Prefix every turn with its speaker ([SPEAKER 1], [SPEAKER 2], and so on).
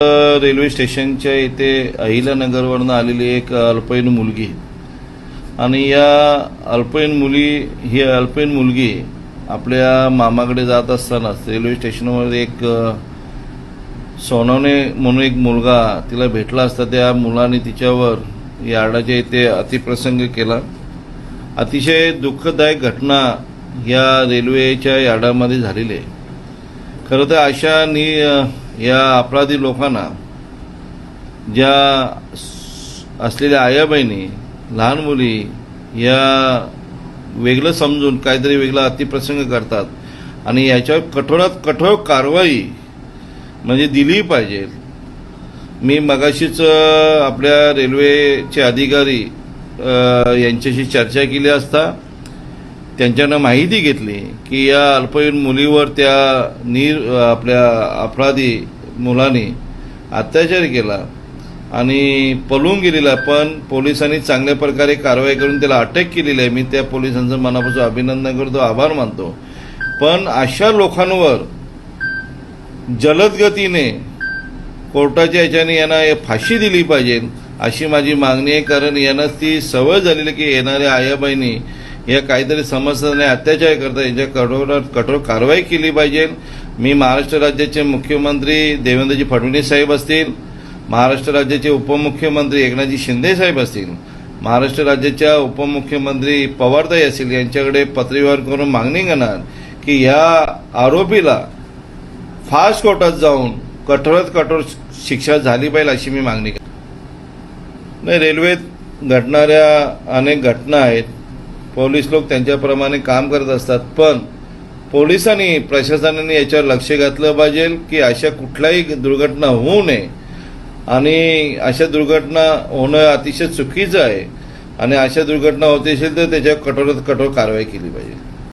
[SPEAKER 1] Railway स्टेशनच्या इथे अहिल्यानगरवरून आलेली एक अल्पवयीन मुलगी आणि या अल्पवयीन मुलगी आपल्या मामाकडे जात असतानाच रेल्वे स्टेशनवर एक सोनवणे म्हणून एक मुलगा तिला भेटला असता. त्या मुलाने तिच्यावर यार्डाच्या इथे अतिप्रसंग केला. अतिशय दुःखदायक घटना या रेल्वेच्या यार्डामध्ये झालेली आहे. खरं तर अशा या अपराधी लोकांना ज्या असलेल्या आया बहिणी लहान मुली या वेगळं समजून काहीतरी वेगळा अतिप्रसंग करतात आणि याच्यावर कठोरात कठोर कारवाई म्हणजे दिली पाहिजे. मी मगाशीच आपल्या रेल्वेचे अधिकारी यांच्याशी चर्चा केली असता त्यांच्यानं माहिती घेतली की या अल्पवयीन मुलीवर त्या आपल्या अपराधी मुलांनी अत्याचार केला आणि पळून गेलेला, पण पोलिसांनी चांगल्या प्रकारे कारवाई करून त्याला अटक केलेली आहे. मी त्या पोलिसांचं मनापासून अभिनंदन करतो, आभार मानतो. पण अशा लोकांवर जलद गतीने कोर्टाच्या याच्याने यांना फाशी दिली पाहिजे अशी माझी मागणी आहे. कारण यांना ती सवय झालेली की येणाऱ्या आया बहिणी या काहीतरी समस्याने अत्याचार करतात, यांच्या कठोरात कठोर कारवाई केली पाहिजे. मी महाराष्ट्र राज्याचे मुख्यमंत्री देवेंद्रजी फडणवीस साहेब असतील, महाराष्ट्र राज्याचे उपमुख्यमंत्री एकनाथजी शिंदे साहेब असतील, महाराष्ट्र राज्याच्या उपमुख्यमंत्री पवारताई असतील यांच्याकडे पत्रव्यवहार करून मागणी करणार की या आरोपीला फास्ट कोर्टात जाऊन कठोरात कठोर शिक्षा झाली पाहिजे अशी मी मागणी करतो. नाही, रेल्वेत घडणाऱ्या अनेक घटना आहेत. पोलीस लोक त्यांच्याप्रमाणे काम करत असतात, पण पोलिसांनी प्रशासनाने याच्यावर लक्ष घातलं पाहिजे की अशा कुठल्याही दुर्घटना होऊ नये आणि अशा दुर्घटना होणं अतिशय चुकीचं आहे आणि अशा दुर्घटना होत असेल तर त्याच्यावर कठोरात कठोर कारवाई केली पाहिजे.